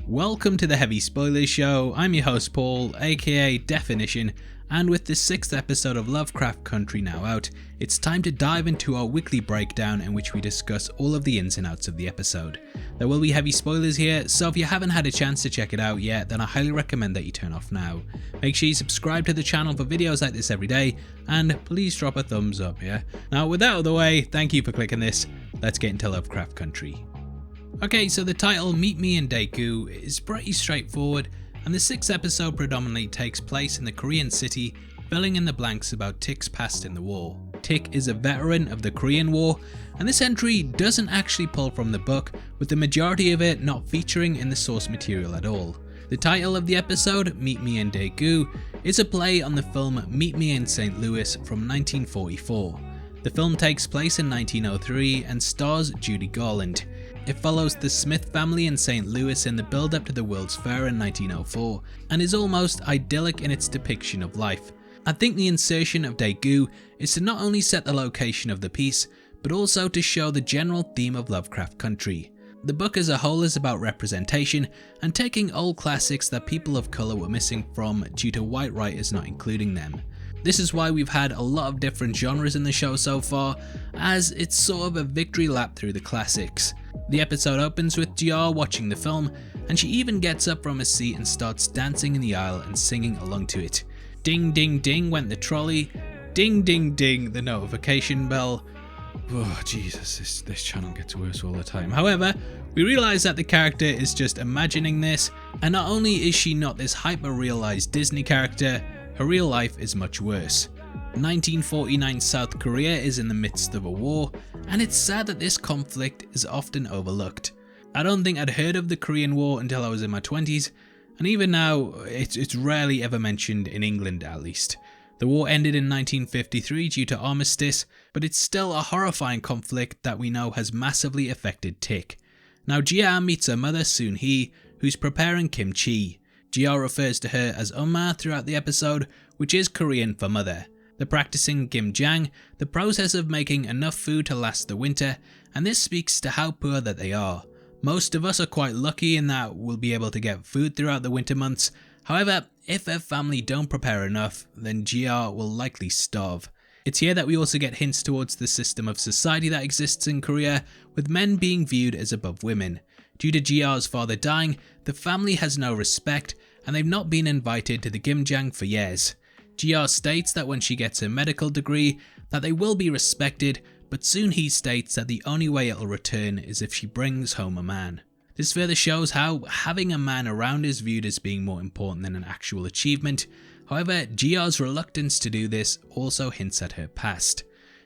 Welcome to the Heavy Spoilers Show. I'm your host Paul, aka Deffinition, and with the 6th episode of Lovecraft Country now out, it's time to dive into our weekly breakdown in which we discuss all of the ins and outs of the episode. There will be heavy spoilers here, so if you haven't had a chance to check it out yet, then I highly recommend that you turn off now. Make sure you subscribe to the channel for videos like this every day, and please drop a thumbs up, yeah? Now with that out of the way, thank you for clicking this. Let's get into Lovecraft Country. Okay, so the title Meet Me in Daegu is pretty straightforward, and the 6th episode predominantly takes place in the Korean city, filling in the blanks about Tics' past in the war. Tic is a veteran of the Korean War, and this entry doesn't actually pull from the book, with the majority of it not featuring in the source material at all. The title of the episode, Meet Me in Daegu, is a play on the film Meet Me in St. Louis from 1944. The film takes place in 1903 and stars Judy Garland. It follows the Smith family in St. Louis in the build-up to the World's Fair in 1904, and is almost idyllic in its depiction of life. I think the insertion of Daegu is to not only set the location of the piece, but also to show the general theme of Lovecraft Country. The book as a whole is about representation and taking old classics that people of colour were missing from due to white writers not including them. This is why we've had a lot of different genres in the show so far, as it's sort of a victory lap through the classics. The episode opens with GR watching the film, and she even gets up from her seat and starts dancing in the aisle and singing along to it. Ding ding ding went the trolley, ding ding ding the notification bell. Oh Jesus, this channel gets worse all the time. However, we realise that the character is just imagining this, and not only is she not this hyper-realised Disney character, her real life is much worse. 1949 South Korea is in the midst of a war, and it's sad that this conflict is often overlooked. I don't think I'd heard of the Korean War until I was in my 20s, and even now it's rarely ever mentioned in England at least. The war ended in 1953 due to armistice, but it's still a horrifying conflict that we know has massively affected Tic. Now Jia meets her mother Soon-hee, who's preparing kimchi. Jia refers to her as Oma throughout the episode, which is Korean for mother. They're practicing gimjang, the process of making enough food to last the winter, and this speaks to how poor that they are. Most of us are quite lucky in that we'll be able to get food throughout the winter months. However, if a family don't prepare enough, then Jia will likely starve. It's here that we also get hints towards the system of society that exists in Korea, with men being viewed as above women. Due to Jia's father dying, the family has no respect, and they've not been invited to the gimjang for years. Jia states that when she gets her medical degree, that they will be respected, but soon he states that the only way it'll return is if she brings home a man. This further shows how having a man around is viewed as being more important than an actual achievement. However, Jia's reluctance to do this also hints at her past.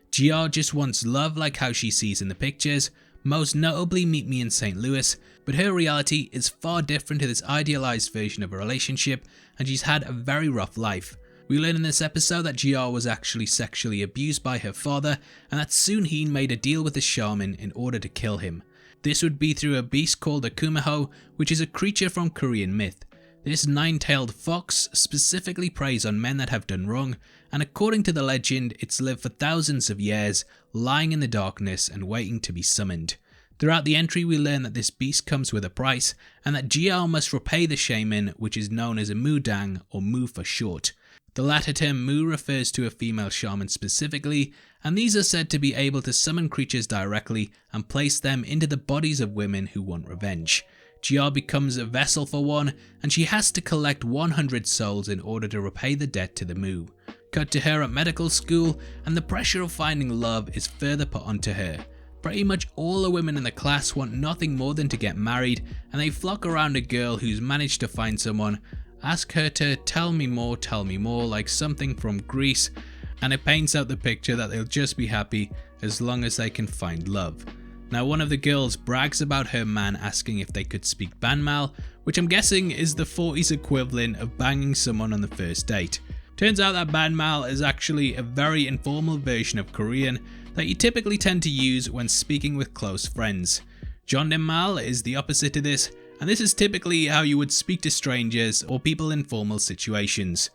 Jia just wants love like how she sees in the pictures, most notably Meet Me in St. Louis, but her reality is far different to this idealized version of a relationship, and she's had a very rough life. We learn in this episode that Jia was actually sexually abused by her father, and that Soon-hee made a deal with the shaman in order to kill him. This would be through a beast called a Kumaho, which is a creature from Korean myth. This 9-tailed fox specifically preys on men that have done wrong, and according to the legend, it's lived for thousands of years, lying in the darkness and waiting to be summoned. Throughout the entry we learn that this beast comes with a price, and that Jia must repay the shaman, which is known as a Mudang, or Mu for short. The latter term Mu refers to a female shaman specifically, and these are said to be able to summon creatures directly and place them into the bodies of women who want revenge. Jia becomes a vessel for one, and she has to collect 100 souls in order to repay the debt to the Mu. Cut to her at medical school, and the pressure of finding love is further put onto her. Pretty much all the women in the class want nothing more than to get married, and they flock around a girl who's managed to find someone, ask her to tell me more like something from Greece, and it paints out the picture that they'll just be happy as long as they can find love. Now one of the girls brags about her man asking if they could speak banmal, which I'm guessing is the 40s equivalent of banging someone on the first date. Turns out that banmal is actually a very informal version of Korean that you typically tend to use when speaking with close friends. Jondaemal is the opposite to this, and this is typically how you would speak to strangers or people in formal situations.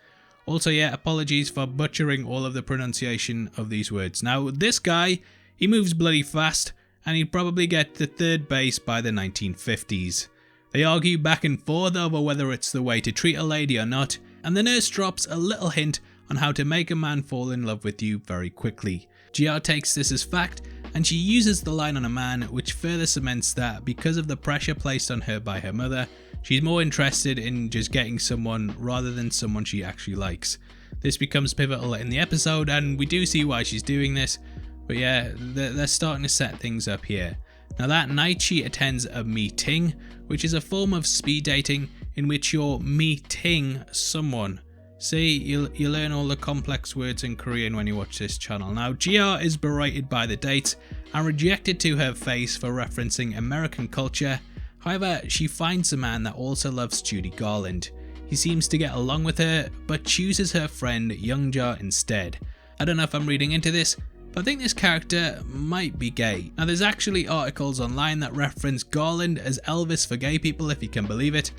Also yeah, apologies for butchering all of the pronunciation of these words. Now this guy, he moves bloody fast, and he'd probably get to third base by the 1950s. They argue back and forth over whether it's the way to treat a lady or not, and the nurse drops a little hint on how to make a man fall in love with you very quickly. GR takes this as fact, and she uses the line on a man, which further cements that because of the pressure placed on her by her mother, she's more interested in just getting someone rather than someone she actually likes. This becomes pivotal in the episode, and we do see why she's doing this, but yeah, they're starting to set things up here. Now that night she attends a meeting, which is a form of speed dating in which you're meeting someone. See, you learn all the complex words in Korean when you watch this channel. Now, GR is berated by the date and rejected to her face for referencing American culture. However, she finds a man that also loves Judy Garland. He seems to get along with her, but chooses her friend Youngja instead. I don't know if I'm reading into this, but I think this character might be gay. Now, there's actually articles online that reference Garland as Elvis for gay people, if you can believe it.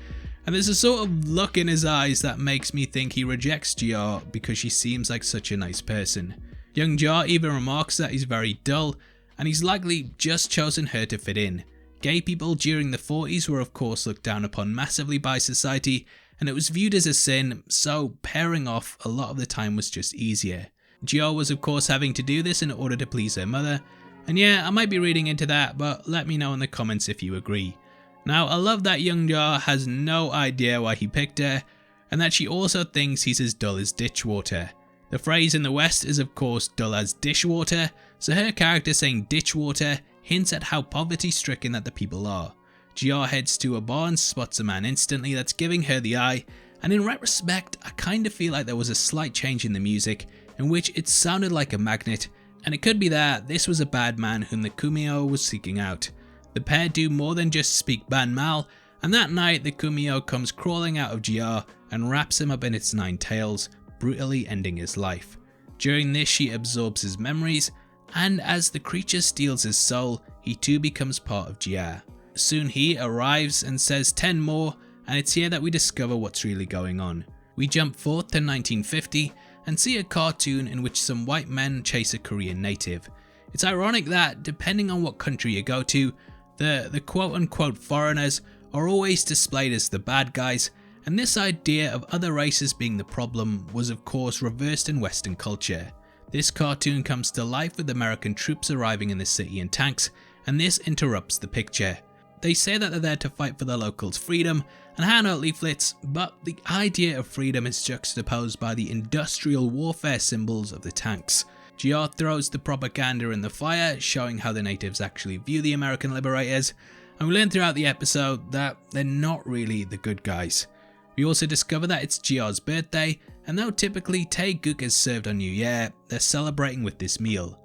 And there's a sort of look in his eyes that makes me think he rejects GR because she seems like such a nice person. Young Jar even remarks that he's very dull, and he's likely just chosen her to fit in. Gay people during the 40s were of course looked down upon massively by society, and it was viewed as a sin, so pairing off a lot of the time was just easier. GR was of course having to do this in order to please her mother, and yeah, I might be reading into that, but let me know in the comments if you agree. Now, I love that Youngja has no idea why he picked her, and that she also thinks he's as dull as ditchwater. The phrase in the West is of course dull as dishwater, so her character saying ditchwater hints at how poverty-stricken that the people are. GR heads to a bar and spots a man instantly that's giving her the eye, and in retrospect, I kind of feel like there was a slight change in the music, in which it sounded like a magnet, and it could be that this was a bad man whom the Kumaho was seeking out. The pair do more than just speak banmal, and that night the Kumaho comes crawling out of GR and wraps him up in its 9 tails, brutally ending his life. During this she absorbs his memories, and as the creature steals his soul, he too becomes part of GR. Soon he arrives and says 10 more, and it's here that we discover what's really going on. We jump forth to 1950 and see a cartoon in which some white men chase a Korean native. It's ironic that, depending on what country you go to, the quote-unquote foreigners are always displayed as the bad guys, and this idea of other races being the problem was of course reversed in Western culture. This cartoon comes to life with American troops arriving in the city in tanks, and this interrupts the picture. They say that they're there to fight for the locals' freedom and hand out leaflets, but the idea of freedom is juxtaposed by the industrial warfare symbols of the tanks. GR throws the propaganda in the fire, showing how the natives actually view the American liberators, and we learn throughout the episode that they're not really the good guys. We also discover that it's GR's birthday, and though typically Daegu is served on New Year, they're celebrating with this meal.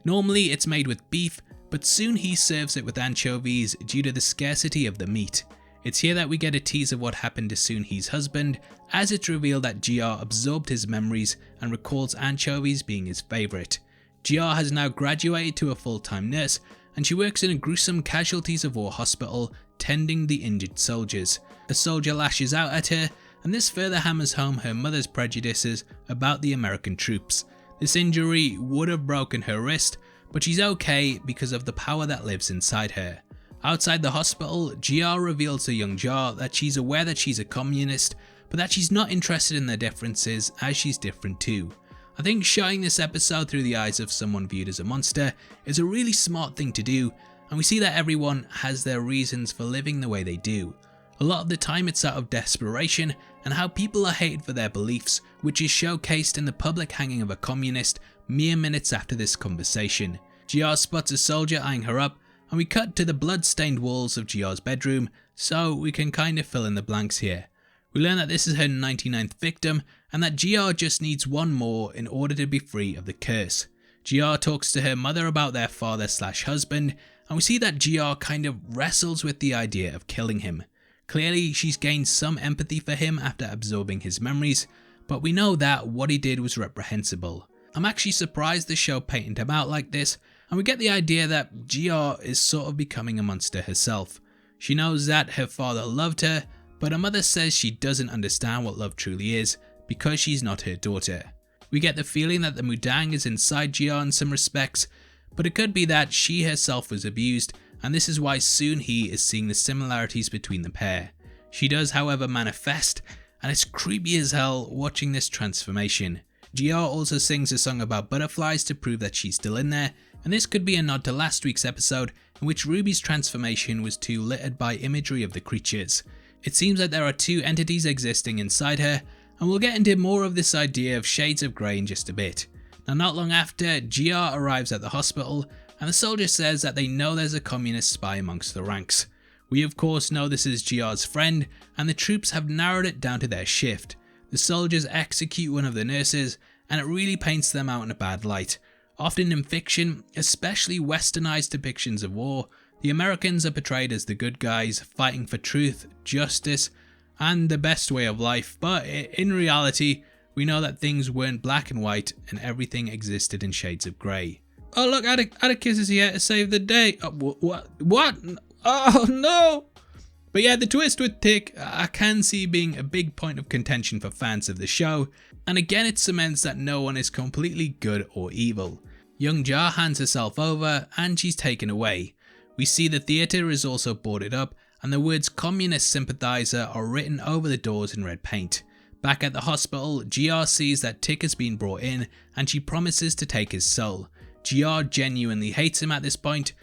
Normally it's made with beef, but soon he serves it with anchovies due to the scarcity of the meat. It's here that we get a tease of what happened to Soon-hee's husband, as it's revealed that GR absorbed his memories and recalls anchovies being his favourite. GR has now graduated to a full-time nurse, and she works in a gruesome casualties of war hospital, tending the injured soldiers. A soldier lashes out at her, and this further hammers home her mother's prejudices about the American troops. This injury would have broken her wrist, but she's okay because of the power that lives inside her. Outside the hospital, GR reveals to Young Jar that she's aware that she's a communist, but that she's not interested in their differences as she's different too. I think showing this episode through the eyes of someone viewed as a monster is a really smart thing to do, and we see that everyone has their reasons for living the way they do. A lot of the time it's out of desperation, and how people are hated for their beliefs, which is showcased in the public hanging of a communist mere minutes after this conversation. GR spots a soldier eyeing her up, and we cut to the blood-stained walls of GR's bedroom, so we can kind of fill in the blanks here. We learn that this is her 99th victim, and that GR just needs one more in order to be free of the curse. GR talks to her mother about their father/husband, and we see that GR kind of wrestles with the idea of killing him. Clearly, she's gained some empathy for him after absorbing his memories, but we know that what he did was reprehensible. I'm actually surprised the show painted him out like this, and we get the idea that GR is sort of becoming a monster herself. She knows that her father loved her, but her mother says she doesn't understand what love truly is because she's not her daughter. We get the feeling that the Mudang is inside GR in some respects, but it could be that she herself was abused and this is why soon he is seeing the similarities between the pair. She does, however, manifest, and it's creepy as hell watching this transformation. GR also sings a song about butterflies to prove that she's still in there, and this could be a nod to last week's episode in which Ruby's transformation was too littered by imagery of the creatures. It seems that there are two entities existing inside her, and we'll get into more of this idea of shades of grey in just a bit. Now, not long after, GR arrives at the hospital, and the soldier says that they know there's a communist spy amongst the ranks. We of course know this is GR's friend, and the troops have narrowed it down to their shift. The soldiers execute one of the nurses, and it really paints them out in a bad light. Often in fiction, especially westernized depictions of war, the Americans are portrayed as the good guys fighting for truth, justice, and the best way of life, but in reality, we know that things weren't black and white and everything existed in shades of grey. Oh look, Atticus is here to save the day. Oh, what? Oh no! But yeah, the twist with Tic, I can see being a big point of contention for fans of the show, and again it cements that no one is completely good or evil. Young Ja hands herself over and she's taken away. We see the theatre is also boarded up, and the words communist sympathizer are written over the doors in red paint. Back at the hospital, GR sees that Tic has been brought in and she promises to take his soul. GR genuinely hates him at this point,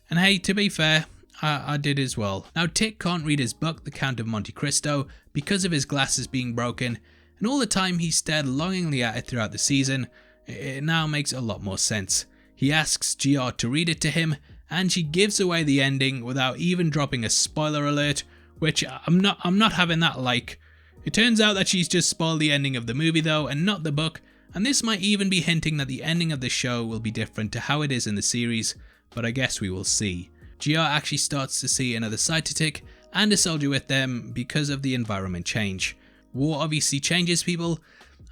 and hey, to be fair, I did as well. Now Tic can't read his book, The Count of Monte Cristo, because of his glasses being broken, and all the time he stared longingly at it throughout the season, it now makes a lot more sense. He asks GR to read it to him, and she gives away the ending without even dropping a spoiler alert, which I'm not having that like. It turns out that she's just spoiled the ending of the movie though, and not the book, and this might even be hinting that the ending of the show will be different to how it is in the series, but I guess we will see. GR actually starts to see another side to Tic and a soldier with them because of the environment change. War obviously changes people,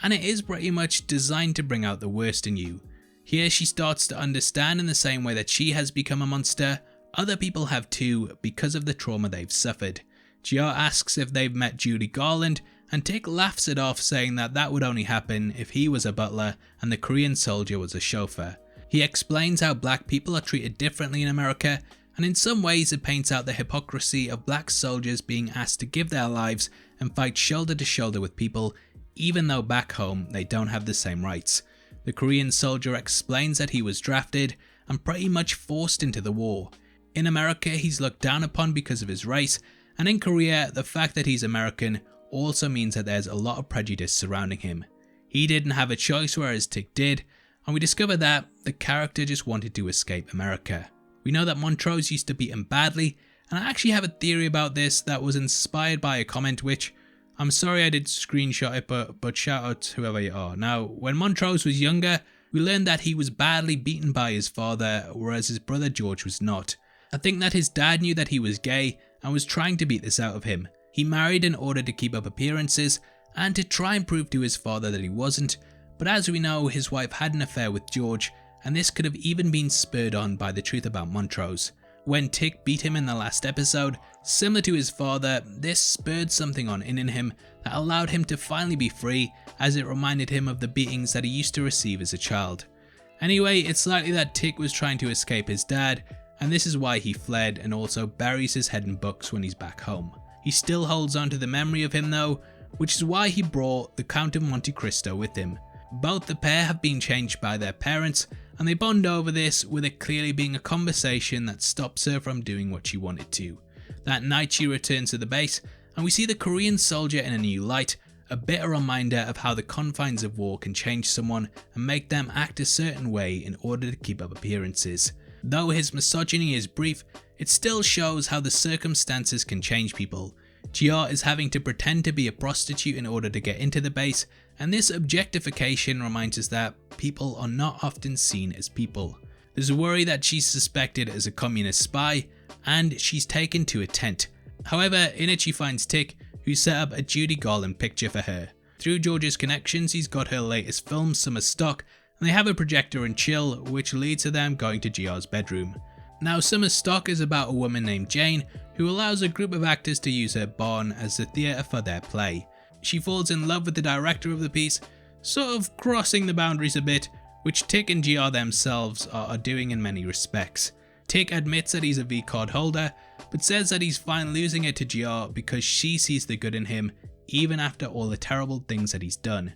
and it is pretty much designed to bring out the worst in you. Here she starts to understand in the same way that she has become a monster, other people have too because of the trauma they've suffered. GR asks if they've met Judy Garland, and Tic laughs it off, saying that that would only happen if he was a butler and the Korean soldier was a chauffeur. He explains how black people are treated differently in America, and in some ways it paints out the hypocrisy of black soldiers being asked to give their lives and fight shoulder to shoulder with people, even though back home they don't have the same rights. The Korean soldier explains that he was drafted and pretty much forced into the war. In America he's looked down upon because of his race, and in Korea the fact that he's American also means that there's a lot of prejudice surrounding him. He didn't have a choice, whereas Tic did, and we discover that the character just wanted to escape America. We know that Montrose used to beat him badly, and I actually have a theory about this that was inspired by a comment which, I'm sorry I did screenshot it, but shout out to whoever you are. Now, when Montrose was younger, we learned that he was badly beaten by his father, whereas his brother George was not. I think that his dad knew that he was gay and was trying to beat this out of him. He married in order to keep up appearances and to try and prove to his father that he wasn't, but as we know, his wife had an affair with George, and this could have even been spurred on by the truth about Montrose. When Tic beat him in the last episode, similar to his father, this spurred something on in him that allowed him to finally be free, as it reminded him of the beatings that he used to receive as a child. Anyway, it's likely that Tic was trying to escape his dad, and this is why he fled and also buries his head in books when he's back home. He still holds on to the memory of him though, which is why he brought the Count of Monte Cristo with him. Both the pair have been changed by their parents, and they bond over this, with it clearly being a conversation that stops her from doing what she wanted to. That night she returns to the base, and we see the Korean soldier in a new light, a bitter reminder of how the confines of war can change someone and make them act a certain way in order to keep up appearances. Though his misogyny is brief, it still shows how the circumstances can change people. GR is having to pretend to be a prostitute in order to get into the base, and this objectification reminds us that people are not often seen as people. There's a worry that she's suspected as a communist spy, and she's taken to a tent. However, in it she finds Tic, who set up a Judy Garland picture for her. Through George's connections, he's got her latest film, Summer Stock, and they have a projector and chill, which leads to them going to GR's bedroom. Now, Summer Stock is about a woman named Jane, who allows a group of actors to use her barn as the theatre for their play. She falls in love with the director of the piece, sort of crossing the boundaries a bit, which Tic and GR themselves are doing in many respects. Tic admits that he's a V-card holder, but says that he's fine losing it to GR because she sees the good in him even after all the terrible things that he's done.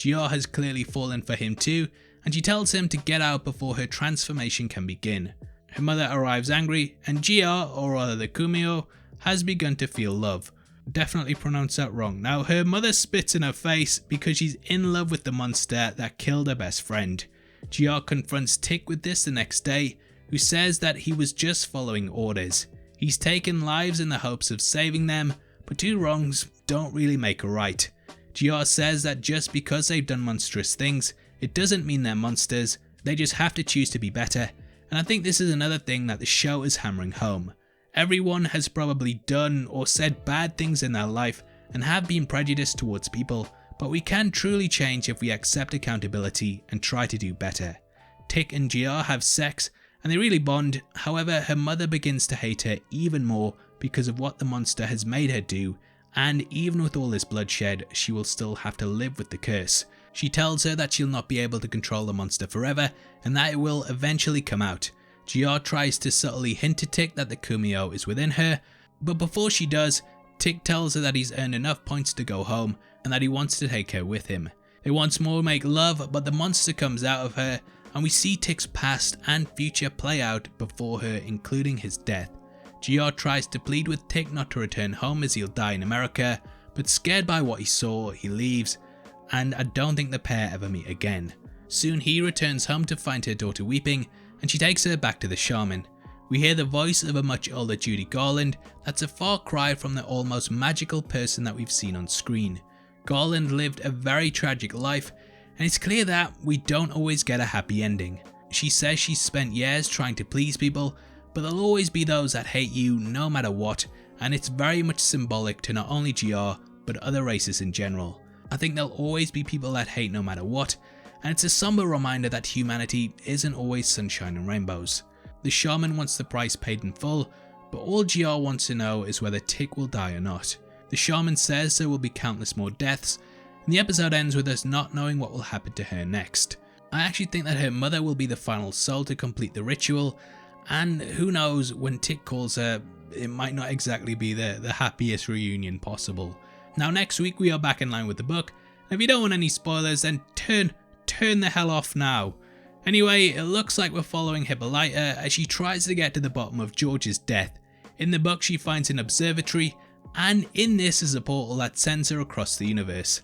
GR has clearly fallen for him too, and she tells him to get out before her transformation can begin. Her mother arrives angry, and GR, or rather the Kumaho, has begun to feel love. Definitely pronounced that wrong. Now, her mother spits in her face because she's in love with the monster that killed her best friend. GR confronts Tic with this the next day, who says that he was just following orders. He's taken lives in the hopes of saving them, but two wrongs don't really make a right. GR says that just because they've done monstrous things, it doesn't mean they're monsters, they just have to choose to be better. And I think this is another thing that the show is hammering home. Everyone has probably done or said bad things in their life and have been prejudiced towards people, but we can truly change if we accept accountability and try to do better. Tic and GR have sex and they really bond, however her mother begins to hate her even more because of what the monster has made her do, and even with all this bloodshed she will still have to live with the curse. She tells her that she'll not be able to control the monster forever and that it will eventually come out. GR tries to subtly hint to Tic that the Kumaho is within her, but before she does, Tic tells her that he's earned enough points to go home and that he wants to take her with him. They once more make love, but the monster comes out of her and we see Tic's past and future play out before her, including his death. GR tries to plead with Tic not to return home as he'll die in America, but scared by what he saw, he leaves, and I don't think the pair ever meet again. Soon he returns home to find her daughter weeping, and she takes her back to the shaman. We hear the voice of a much older Judy Garland that's a far cry from the almost magical person that we've seen on screen. Garland lived a very tragic life, and it's clear that we don't always get a happy ending. She says she's spent years trying to please people, but there'll always be those that hate you no matter what, and it's very much symbolic to not only GR but other races in general. I think there'll always be people that hate no matter what, and it's a somber reminder that humanity isn't always sunshine and rainbows. The shaman wants the price paid in full, but all GR wants to know is whether Tic will die or not. The shaman says there will be countless more deaths, and the episode ends with us not knowing what will happen to her next. I actually think that her mother will be the final soul to complete the ritual, and who knows, when Tic calls her, it might not exactly be the happiest reunion possible. Now next week we are back in line with the book, and if you don't want any spoilers then turn the hell off now. Anyway, it looks like we're following Hippolyta as she tries to get to the bottom of George's death. In the book she finds an observatory, and in this is a portal that sends her across the universe.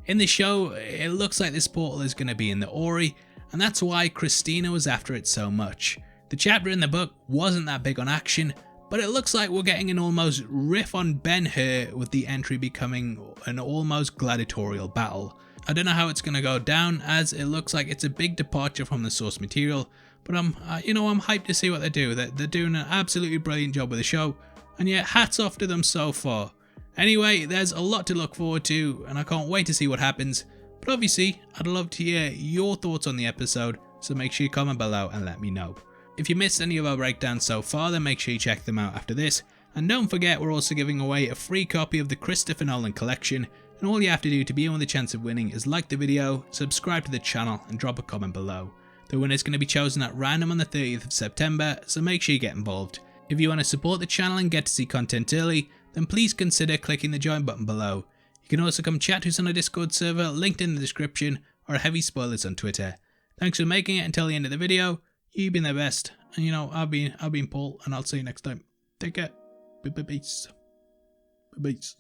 In the show, it looks like this portal is going to be in the Ori, and that's why Christina was after it so much. The chapter in the book wasn't that big on action, but it looks like we're getting an almost riff on Ben-Hur with the entry becoming an almost gladiatorial battle. I don't know how it's going to go down, as it looks like it's a big departure from the source material, but I'm hyped to see what they do. They're doing an absolutely brilliant job with the show, and yeah, hats off to them so far. Anyway, there's a lot to look forward to, and I can't wait to see what happens, but obviously, I'd love to hear your thoughts on the episode, so make sure you comment below and let me know. If you missed any of our breakdowns so far, then make sure you check them out after this, and don't forget we're also giving away a free copy of the Christopher Nolan collection, and all you have to do to be in with a chance of winning is like the video, subscribe to the channel, and drop a comment below. The winner is going to be chosen at random on the 30th of September, so make sure you get involved. If you want to support the channel and get to see content early, then please consider clicking the join button below. You can also come chat to us on our Discord server, linked in the description, or Heavy Spoilers on Twitter. Thanks for making it until the end of the video. You've been the best, and I've been Paul, and I'll see you next time. Take care. Peace. Peace.